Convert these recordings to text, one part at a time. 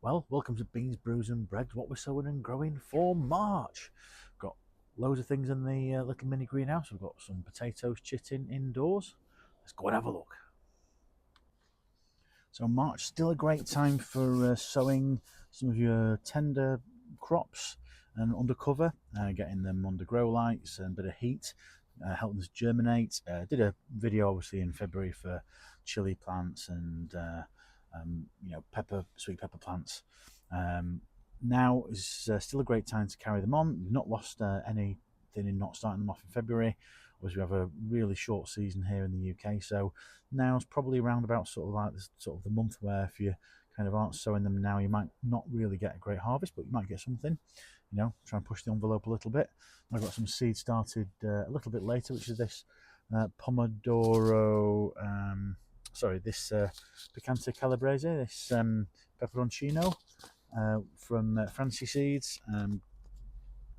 Well, welcome to Beans, Brews and Breads, what we're sowing and growing for March. Got loads of things in the little mini greenhouse. We've got some potatoes chitting indoors. Let's go and have a look. So March, still a great time for sowing some of your tender crops and undercover, getting them under grow lights and a bit of heat, helping us germinate. Did a video obviously in February for chili plants and sweet pepper plants. Now is still a great time to carry them on. We've not lost anything in not starting them off in February. Obviously, we have a really short season here in the UK, so now's probably around about the month where if you kind of aren't sowing them now, you might not really get a great harvest, but you might get something. Try and push the envelope a little bit. I've got some seeds started a little bit later, which is this Pomodoro. This Picante Calabrese, this peperoncino from Fancy Seeds.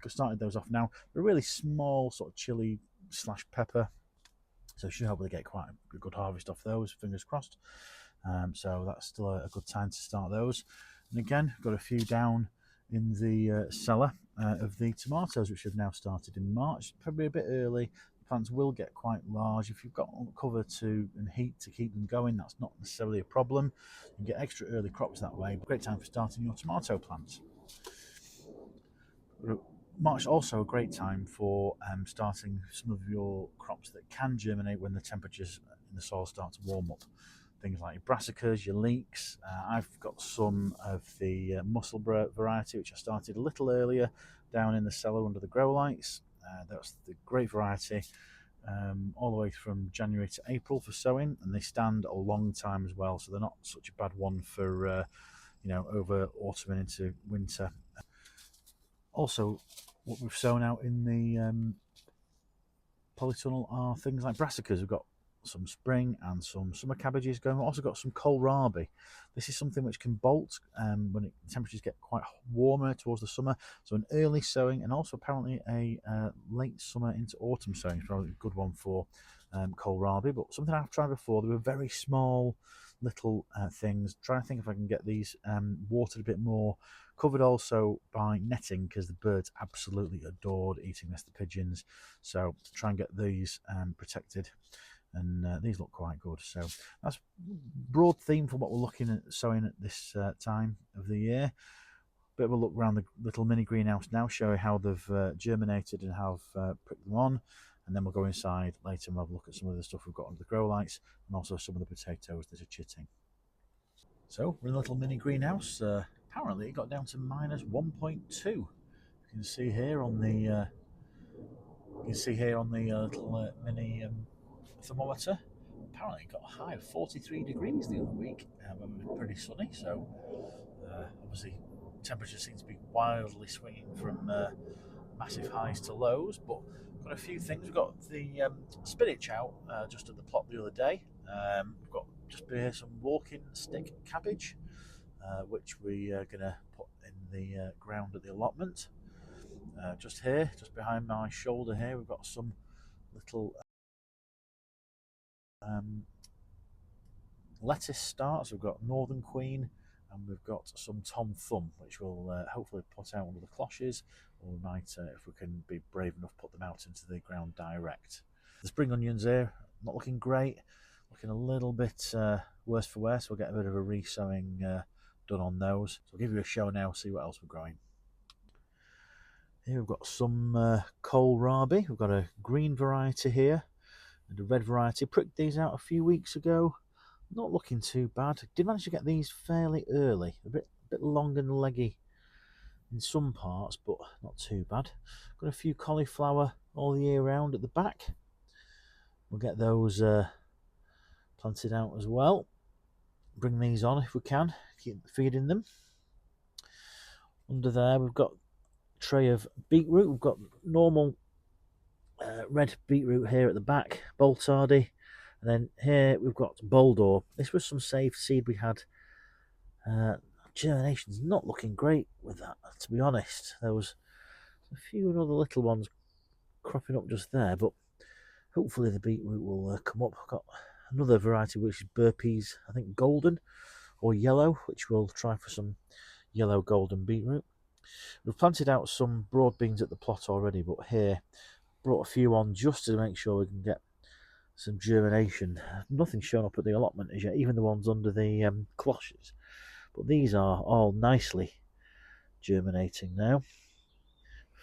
Started those off now. They're really small, sort of chili / pepper, so should hopefully get quite a good harvest off those, fingers crossed. So that's still a good time to start those. And again, got a few down in the cellar of the tomatoes, which have now started in March. Probably a bit early. Plants will get quite large. If you've got cover and heat to keep them going, that's not necessarily a problem. You can get extra early crops that way. Great time for starting your tomato plants. March also a great time for starting some of your crops that can germinate when the temperatures in the soil start to warm up. Things like your brassicas, your leeks. I've got some of the mussel variety, which I started a little earlier down in the cellar under the grow lights. That's the great variety, all the way from January to April for sowing, and they stand a long time as well, so they're not such a bad one for over autumn and into winter. Also, what we've sown out in the polytunnel are things like brassicas. We've got some spring and some summer cabbages going. We've also got some kohlrabi. This is something which can bolt when temperatures get quite warmer towards the summer. So an early sowing, and also apparently a late summer into autumn sowing is probably a good one for kohlrabi. But something I've tried before. They were very small little things. Trying to think if I can get these watered a bit more. Covered also by netting, because the birds absolutely adored eating this, the pigeons. So try and get these protected. And these look quite good. So that's broad theme for what we're looking at sowing at this time of the year. Bit of a look around the little mini greenhouse now, showing how they've germinated and how I've pricked them on. And then we'll go inside later and we'll have a look at some of the stuff we've got under the grow lights, and also some of the potatoes that are chitting. So we're in a little mini greenhouse. Apparently it got down to -1.2. You can see here on the little mini thermometer. Apparently it got a high of 43 degrees the other week, but it was pretty sunny. So obviously temperatures seem to be wildly swinging from massive highs to lows. But got a few things. We've got the spinach out just at the plot the other day. We've got just here some walking stick cabbage, which we are going to put in the ground at the allotment. Just here, just behind my shoulder here, we've got some little lettuce starts. We've got Northern Queen, and we've got some Tom Thumb, which we'll hopefully put out under the cloches, or we might, if we can be brave enough, put them out into the ground direct. The spring onions here, not looking great, looking a little bit worse for wear, so we'll get a bit of a re-sowing done on those. So I'll give you a show now, see what else we're growing. Here we've got some kohlrabi. We've got a green variety here and a red variety. Pricked these out a few weeks ago. Not looking too bad. Did manage to get these fairly early. A bit long and leggy in some parts, but not too bad. Got a few cauliflower all the year round at the back. We'll get those planted out as well. Bring these on if we can. Keep feeding them. Under there we've got a tray of beetroot. We've got normal red beetroot here at the back, Boltardy. And then here we've got Boldor. This was some saved seed we had. Germination's not looking great with that, to be honest. There was a few other little ones cropping up just there, but hopefully the beetroot will come up. I've got another variety which is burpees, I think golden or yellow, which we'll try for some yellow golden beetroot. We've planted out some broad beans at the plot already, but here brought a few on just to make sure we can get some germination. Nothing's shown up at the allotment as yet, even the ones under the cloches. But these are all nicely germinating now.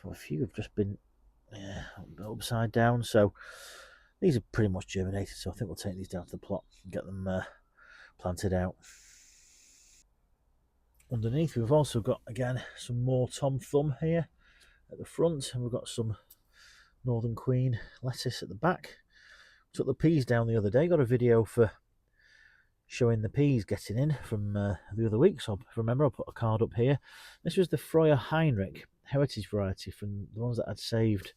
A few have just been upside down, so these are pretty much germinated. So I think we'll take these down to the plot and get them planted out. Underneath, we've also got again some more Tom Thumb here at the front, and we've got some Northern Queen lettuce at the back. Took the peas down the other day, got a video for showing the peas getting in from the other week, so remember I'll put a card up here. This was the Freuer Heinrich heritage variety from the ones that I'd saved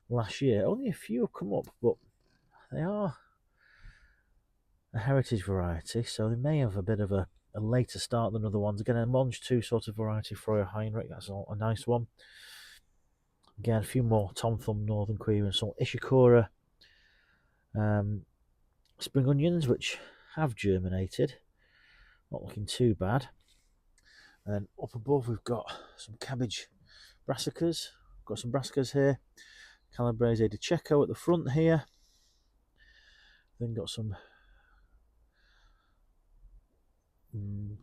last year. Only a few have come up, but they are a heritage variety, so they may have a bit of a later start than other ones. Again, a Monge 2 sort of variety, Freuer Heinrich, that's a nice one. Again, a few more Tom Thumb, Northern Queen, and some Ishikura spring onions, which have germinated. Not looking too bad. And up above, we've got some cabbage brassicas. Got some brassicas here. Calabrese di Cecco at the front here. Then got some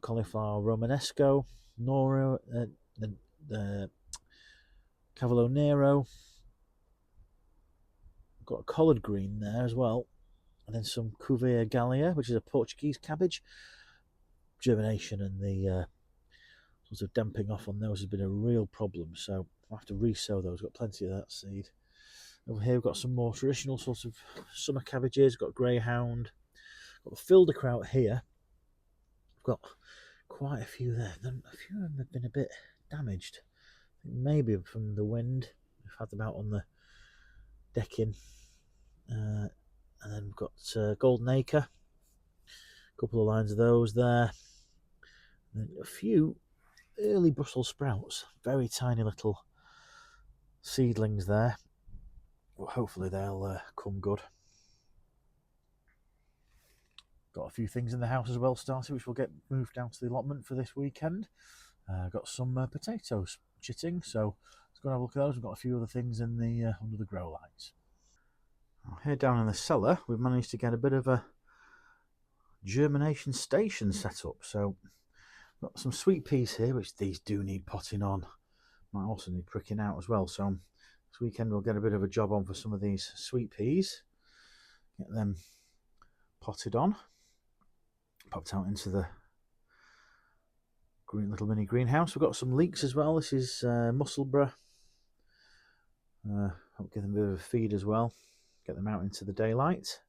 cauliflower romanesco, Noro, Cavallo Nero. Got a collard green there as well. And then some Cuvea Gallia, which is a Portuguese cabbage. Germination and the sort of damping off on those has been a real problem, so I'll have to re-sow those. Got plenty of that seed. Over here we've got some more traditional sort of summer cabbages. Got greyhound. Got the filderkraut here. We've got quite a few there. A few of them have been a bit damaged. I think maybe from the wind. We've had them out on the decking. And then we've got golden acre. A couple of lines of those there. And a few early Brussels sprouts. Very tiny little seedlings there. Well, hopefully they'll come good. Got a few things in the house as well started, which will get moved down to the allotment for this weekend. Got some potatoes chitting, so let's go and have a look at those. We've got a few other things in the under the grow lights. Here down in the cellar, we've managed to get a bit of a germination station set up. So got some sweet peas here, which these do need potting on. Might also need pricking out as well. So this weekend we'll get a bit of a job on for some of these sweet peas. Get them potted on. Popped out into the little mini greenhouse. We've got some leeks as well. This is Musselburgh. I'll give them a bit of a feed as well. Get them out into the daylight.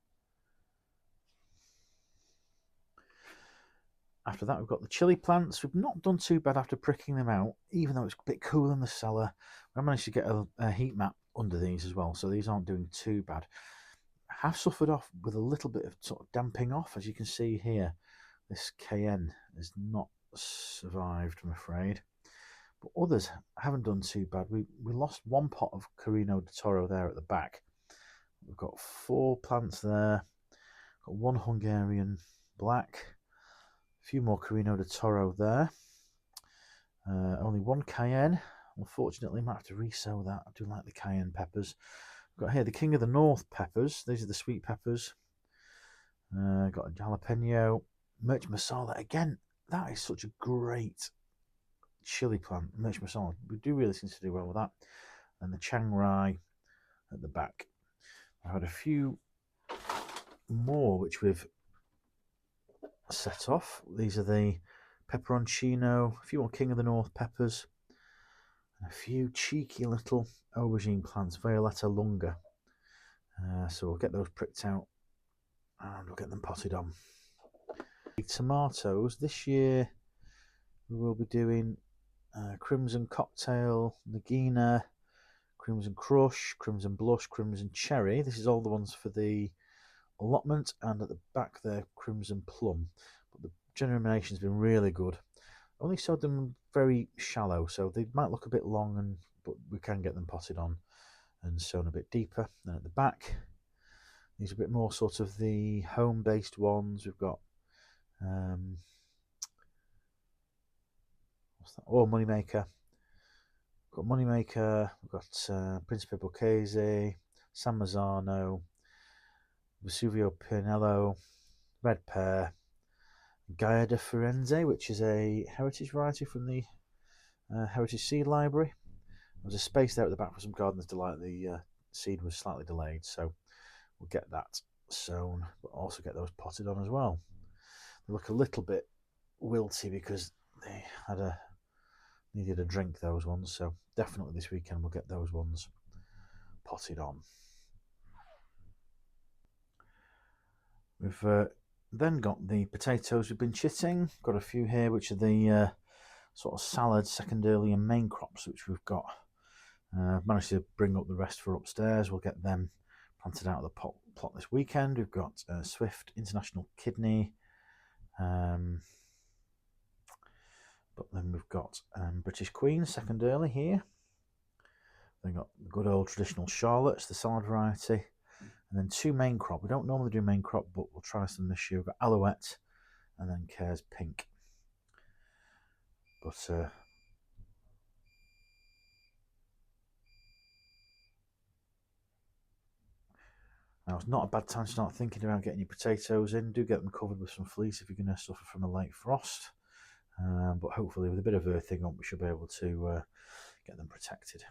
After that, we've got the chili plants. We've not done too bad after pricking them out, even though it's a bit cool in the cellar. I managed to get a heat map under these as well, so these aren't doing too bad. I have suffered off with a little bit of sort of damping off, as you can see here. This cayenne has not survived, I'm afraid. But others haven't done too bad. We lost one pot of Carino de Toro there at the back. We've got 4 plants there. Got 1 Hungarian black. A few more Carino de Toro there. Only 1 cayenne. Unfortunately, I might have to re-sow that. I do like the cayenne peppers. We've got here the King of the North peppers. These are the sweet peppers. Got a jalapeno. Merch masala. Again, that is such a great chili plant. Merch masala. We do really seem to do well with that. And the Chiang Rai at the back. I've had a few more which we've set off. These are the pepperoncino, a few more King of the North peppers, and a few cheeky little aubergine plants, Violetta lunga. So we'll get those pricked out and we'll get them potted on. The tomatoes, this year we will be doing Crimson Cocktail, Nagina, Crimson Crush, Crimson Blush, Crimson Cherry. This is all the ones for the allotment, and at the back there, Crimson Plum. But the germination's been really good. Only sowed them very shallow, so they might look a bit long, but we can get them potted on and sown a bit deeper. Then at the back, these are a bit more sort of the home-based ones. We've got what's Oh, Moneymaker. We've got Moneymaker, we've got Principe Borghese, San Marzano, Vesuvio Pinello, Red Pear, Gaia de Firenze, which is a heritage variety from the Heritage Seed Library. There's a space there at the back for some Gardener's Delight. The seed was slightly delayed, so we'll get that sown, but also get those potted on as well. They look a little bit wilty because they needed a drink, those ones, so definitely this weekend we'll get those ones potted on. We've then got the potatoes we've been chitting. Got a few here which are the sort of salad, second early and main crops which we've got. I've managed to bring up the rest for upstairs. We'll get them planted out of the plot this weekend. We've got Swift, International Kidney, but then we've got British Queen, second early here. Then got the good old traditional Charlottes, the salad variety, and then two main crop. We don't normally do main crop, but we'll try some this year. We've got Alouette and then Cares Pink. But now it's not a bad time to start thinking about getting your potatoes in. Do get them covered with some fleece if you're going to suffer from a late frost. But hopefully with a bit of earthing on, we should be able to get them protected.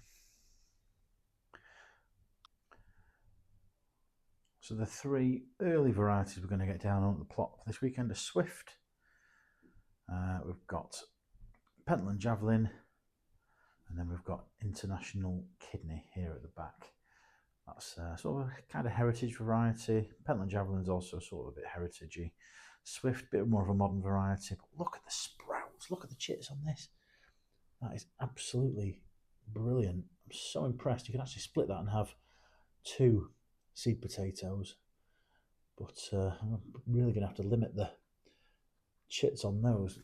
So the three early varieties we're going to get down on the plot for this weekend are Swift. We've got Pentland Javelin, and then we've got International Kidney here at the back. That's sort of a kind of heritage variety. Pentland Javelin is also sort of a bit heritagey. Swift, a bit more of a modern variety. But look at the sprouts, look at the chits on this. That is absolutely brilliant. I'm so impressed. You can actually split that and have two seed potatoes. But I'm really going to have to limit the chits on those.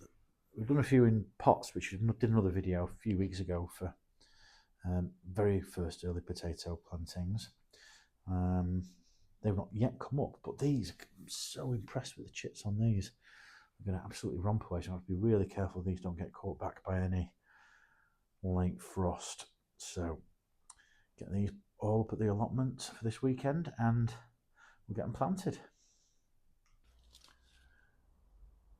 We've done a few in pots, which we did another video a few weeks ago for very first early potato plantings. They've not yet come up, but these, I'm so impressed with the chits on these. They're going to absolutely romp away, so I have to be really careful these don't get caught back by any late frost. So get these all up at the allotment for this weekend and we'll get them planted.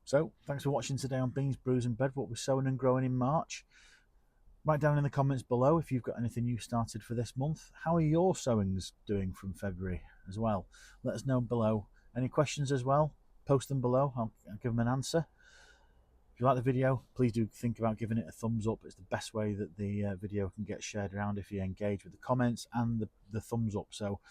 So thanks for watching today on Beans, Brews and Bread, what we're sowing and growing in March. Write down in the comments below if you've got anything you started for this month. How are your sowings doing from February as well? Let us know below. Any questions as well? Post them below. I'll give them an answer. If you like the video, please do think about giving it a thumbs up. It's the best way that the video can get shared around if you engage with the comments and the thumbs up. So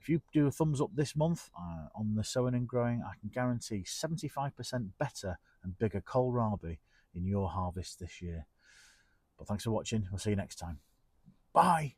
if you do a thumbs up this month on the sowing and growing, I can guarantee 75% better and bigger kohlrabi in your harvest this year. But thanks for watching. We'll see you next time. Bye.